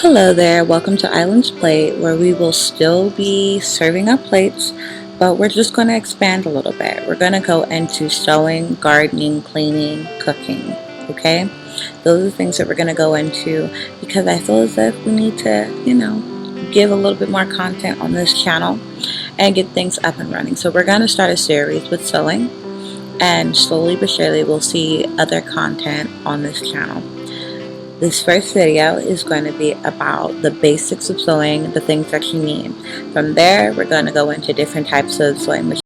Hello there, welcome to Island's Plate, where we will still be serving up plates, but we're just going to expand a little bit. We're going to go into sewing, gardening, cleaning, cooking, okay? Those are the things that we're going to go into because I feel as if we need to, give a little bit more content on this channel and get things up and running. So we're going to start a series with sewing, and slowly but surely we'll see other content on this channel. This first video is going to be about the basics of sewing, the things that you need. From there, we're going to go into different types of sewing machines.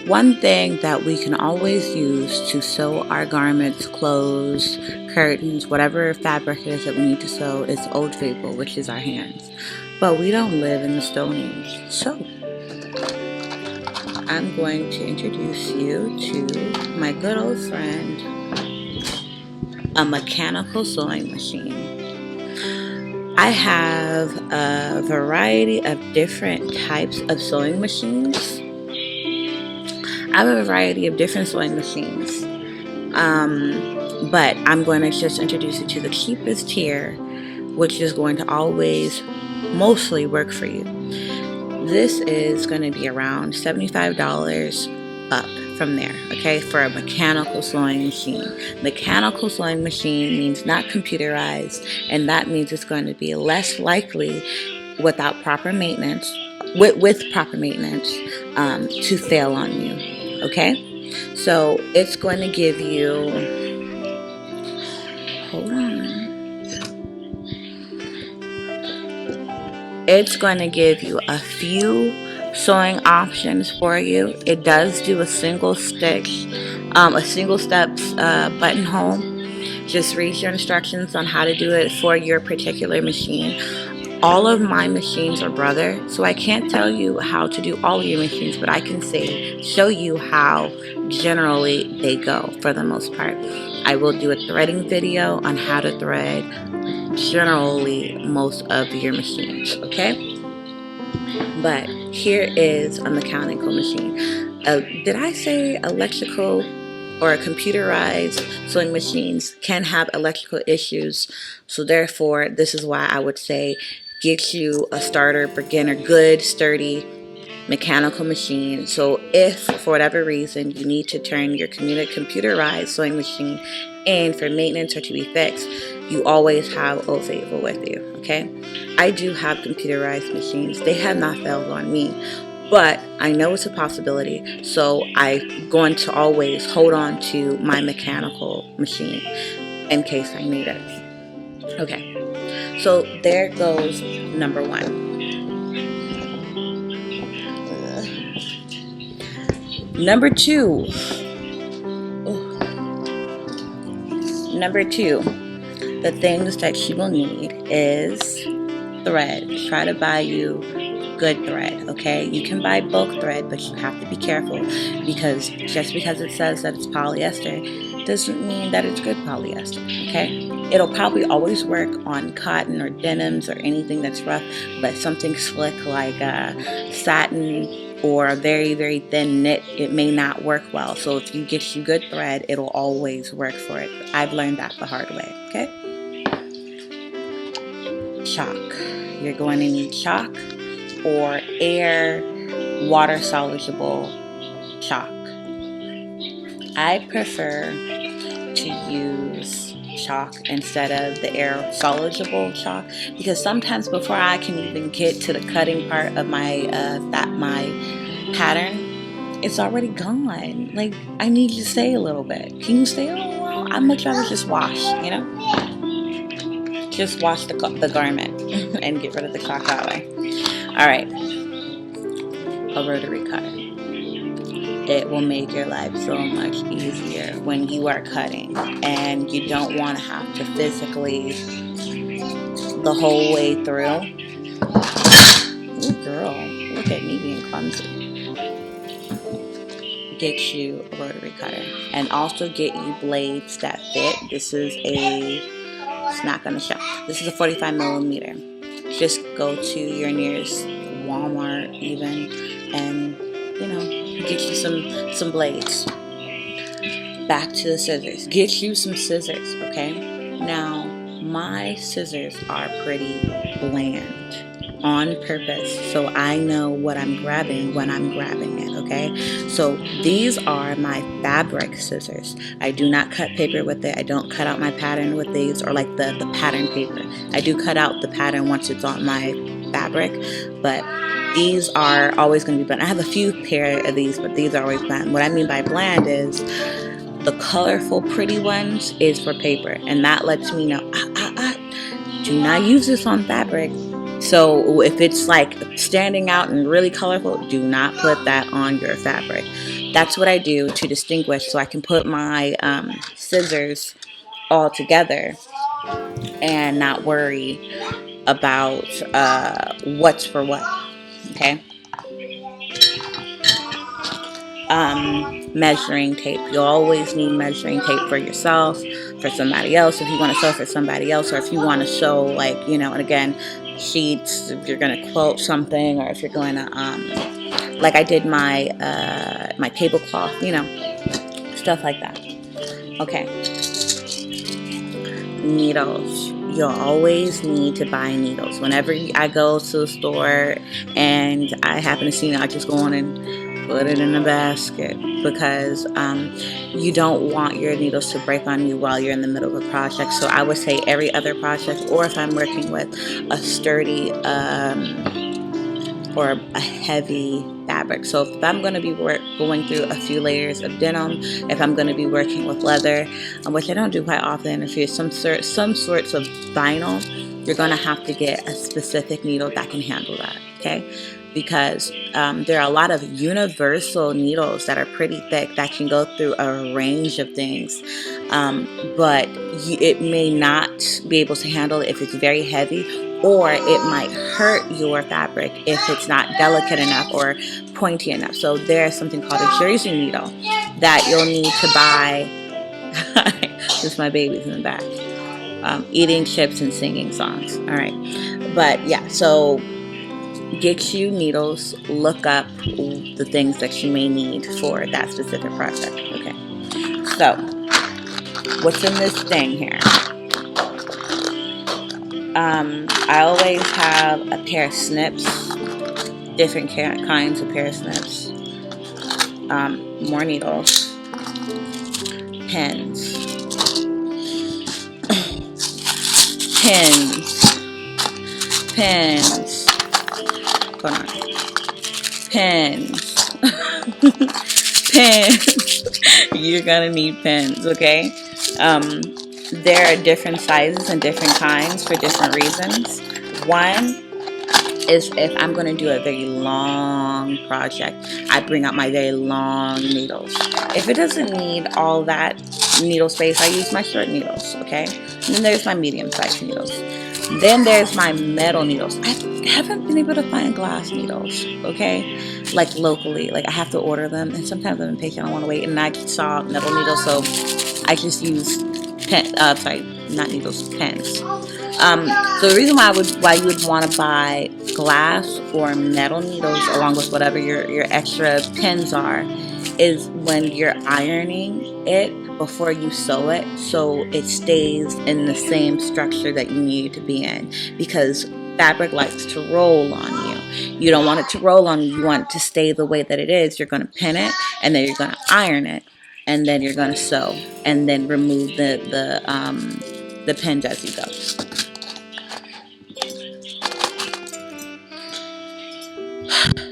One thing that we can always use to sew our garments, clothes, curtains, whatever fabric it is that we need to sew is Old Faithful, which is our hands. But we don't live in the Stone Age. So I'm going to introduce you to my good old friend, a mechanical sewing machine. I have a variety of different types of sewing machines. I have a variety of different sewing machines, but I'm going to just introduce you to the cheapest tier, which is going to always mostly work for you. This is going to be around $75 up from there, okay, for a mechanical sewing machine. Mechanical sewing machine means not computerized, and that means it's going to be less likely without proper maintenance, with proper maintenance, to fail on you. Okay, so it's going to give you, hold on, it's going to give you a few sewing options for you. It does do a single step buttonhole. Just read your instructions on how to do it for your particular machine. All of my machines are brother, so I can't tell you how to do all of your machines, but I can show you how generally they go for the most part. I will do a threading video on how to thread generally most of your machines, okay? But here is a mechanical machine. Did I say electrical or computerized sewing machines can have electrical issues? So therefore, this is why I would say get you a starter, beginner, good, sturdy mechanical machine. So if for whatever reason you need to turn your computerized sewing machine in for maintenance or to be fixed, you always have Old Faithful with you, okay? I do have computerized machines. They have not failed on me, but I know it's a possibility, so I'm going to always hold on to my mechanical machine in case I need it. Okay, so there goes number one. Number two, the things that you will need is thread. Try to buy you good thread, okay? You can buy bulk thread, but you have to be careful because just because it says that it's polyester doesn't mean that it's good polyester, okay? It'll probably always work on cotton or denims or anything that's rough, but something slick like satin or a very, very thin knit, it may not work well. So if you get you good thread, it'll always work for it. I've learned that the hard way, okay? Chalk. You're going to need chalk or air water soluble chalk. I prefer to use chalk instead of the air soluble chalk because sometimes before I can even get to the cutting part of my pattern, it's already gone. Like, I need you to stay a little bit. Can you stay a little while? I'd much rather just wash, just wash the garment and get rid of the chalk that way. Alright, a rotary cutter. It will make your life so much easier when you are cutting and you don't want to have to physically the whole way through. Ooh, girl, look at me being clumsy. get you a rotary cutter, and also get you blades that fit. This is it's not going to show. This is a 45 millimeter. Just go to your nearest Walmart even, and get you some blades. Back to the scissors. Get you some scissors, okay? Now, my scissors are pretty bland on purpose, so I know what I'm grabbing when I'm grabbing it, okay? So these are my fabric scissors. I do not cut paper with it. I don't cut out my pattern with these, or like the pattern paper. I do cut out the pattern once it's on my fabric, but these are always going to be bland. I have a few pair of these, but these are always bland. What I mean by bland is the colorful pretty ones is for paper, and that lets me know do not use this on fabric. So if it's like standing out and really colorful, do not put that on your fabric. That's what I do to distinguish, so I can put my scissors all together and not worry about what's for what. Okay. Measuring tape. You'll always need measuring tape for yourself, for somebody else, if you want to sew for somebody else, or if you want to sew, like, and again, sheets, if you're going to quilt something, or if you're going to, like I did my tablecloth, stuff like that. Okay. Needles. You'll always need to buy needles. Whenever I go to the store and I happen to see it, I just go on and put it in a basket, because you don't want your needles to break on you while you're in the middle of a project. So I would say every other project, or if I'm working with a sturdy or a heavy fabric. So if I'm going to be going through a few layers of denim, if I'm going to be working with leather, which I don't do quite often, if you're some sorts of vinyl, you're going to have to get a specific needle that can handle that, okay? Because there are a lot of universal needles that are pretty thick that can go through a range of things, but it may not be able to handle it if it's very heavy, or it might hurt your fabric if it's not delicate enough or pointy enough. So there's something called a jersey needle that you'll need to buy. Just my baby's in the back, eating chips and singing songs. All right, but yeah, so get you needles, look up the things that you may need for that specific project. Okay, so what's in this thing here? I always have a pair of snips, different kinds of pair of snips, more needles, pins, hold on, pins, pins, you're gonna need pins, okay? There are different sizes and different kinds for different reasons. One is if I'm going to do a very long project, I bring out my very long needles. If it doesn't need all that needle space, I use my short needles, okay? And then there's my medium sized needles. Then there's my metal needles. I haven't been able to find glass needles, okay? Like locally, like I have to order them, and sometimes I'm impatient, I don't want to wait, and I saw metal needles, so I just use pens. So the reason why you would want to buy glass or metal needles along with whatever your extra pins are is when you're ironing it before you sew it, so it stays in the same structure that you need it to be in, because fabric likes to roll on you. You don't want it to roll on you. You want it to stay the way that it is. You're going to pin it, and then you're going to iron it, and then you're going to sew, and then remove the pins as you go.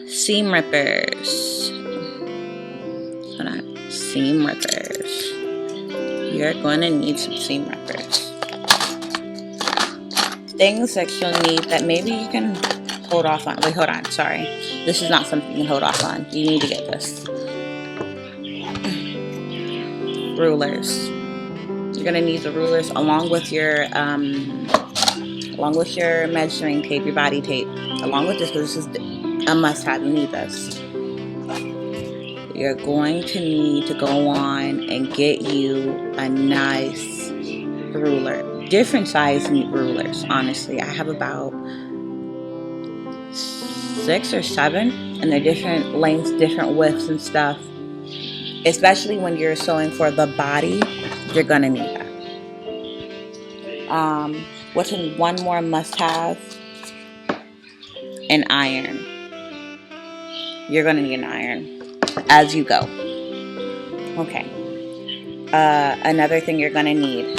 Seam rippers. Hold on. Seam rippers. You're going to need some seam rippers. Things that you'll need that maybe you can hold off on. Wait, hold on. Sorry. This is not something you can hold off on. You need to get this. Rulers. You're going to need the rulers along with your measuring tape, your body tape. Along with this, because this is a must-have. You need this. you're going to need to go on and get you a nice ruler. Different size rulers, honestly. I have about 6 or 7, and they're different lengths, different widths and stuff. Especially when you're sewing for the body, you're gonna need that. What's one more must-have? An iron. You're gonna need an iron as you go. Okay. Another thing you're gonna need,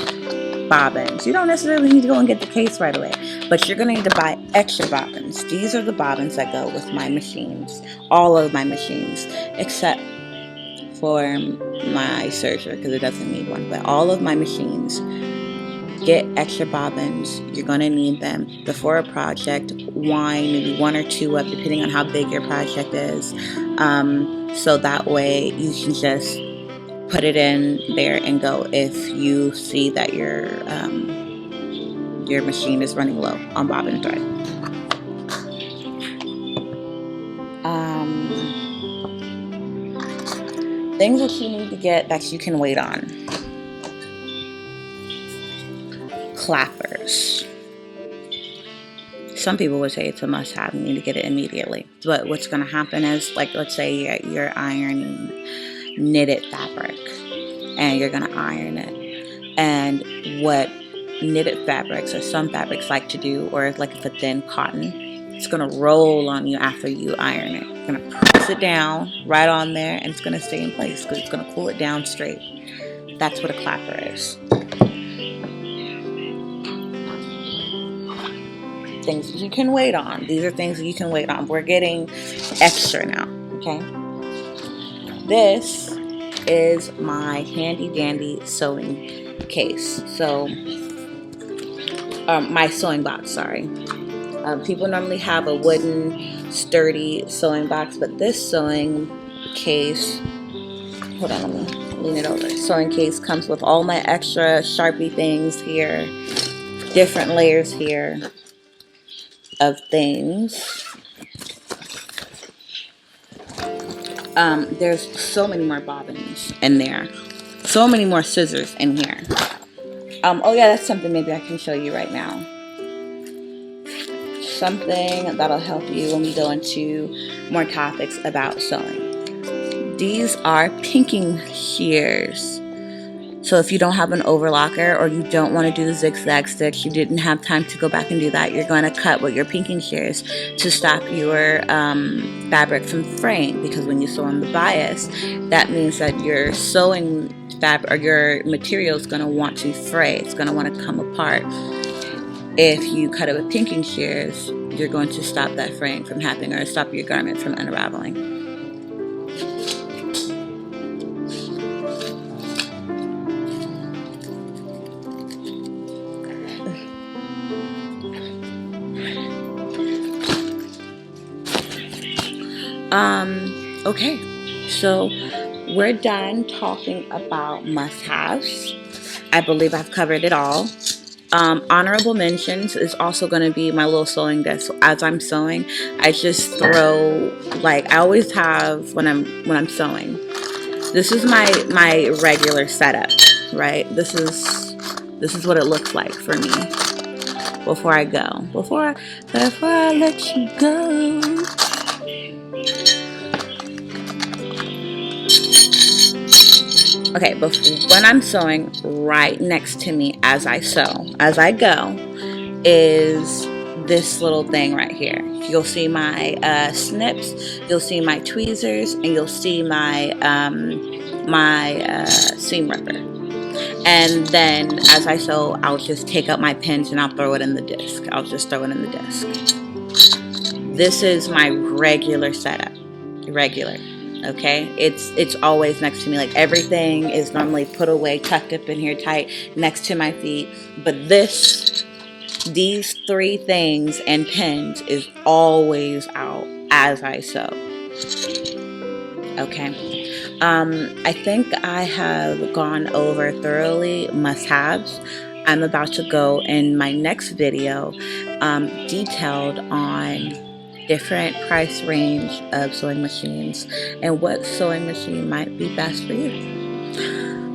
bobbins. You don't necessarily need to go and get the case right away, but you're gonna need to buy extra bobbins. These are the bobbins that go with my machines, all of my machines, except for my serger because it doesn't need one. But all of my machines get extra bobbins. You're gonna need them before a project. Wind maybe 1 or 2 up, depending on how big your project is. So that way you can just put it in there and go if you see that your machine is running low on bobbin thread. Things that you need to get that you can wait on. Clappers. Some people would say it's a must-have. You need to get it immediately. But what's going to happen is, like, let's say you're ironing knitted fabric and you're going to iron it. And what knitted fabrics or some fabrics like to do, or like if it's thin cotton, it's going to roll on you after you iron it. It's going to press it down right on there, and it's going to stay in place because it's going to cool it down straight. That's what a clapper is. Things that you can wait on. These are things that you can wait on. We're getting extra now, okay? This is my handy dandy sewing case. So, my sewing box, sorry. People normally have a wooden, sturdy sewing box, but this sewing case, hold on, let me lean it over. Sewing case comes with all my extra Sharpie things here, different layers here of things. There's so many more bobbins in there, so many more scissors in here. Oh yeah, that's something maybe I can show you right now. Something that'll help you when we go into more topics about sewing. These are pinking shears. So if you don't have an overlocker, or you don't want to do the zigzag stitch, you didn't have time to go back and do that, you're going to cut with your pinking shears to stop your fabric from fraying. Because when you sew on the bias, that means that your sewing fabric or your material is going to want to fray. It's going to want to come apart. If you cut it with pinking shears, you're going to stop that fraying from happening, or stop your garment from unraveling. Okay, so we're done talking about must-haves. I believe I've covered it all. Honorable mentions is also going to be my little sewing desk. So as I'm sewing, I just throw, like I always have when I'm sewing. This is my regular setup, right? This is what it looks like for me before I go. Before I let you go. Okay, but when I'm sewing, right next to me as I sew, as I go, is this little thing right here. You'll see my snips, you'll see my tweezers, and you'll see my seam ripper. And then as I sew, I'll just take out my pins and I'll throw it in the disc. I'll just throw it in the disc. This is my regular setup. Regular. Okay, it's always next to me. Like everything is normally put away, tucked up in here tight next to my feet. But these 3 things and pins is always out as I sew. Okay, I think I have gone over thoroughly must-haves. I'm about to go in my next video detailed on different price range of sewing machines and what sewing machine might be best for you.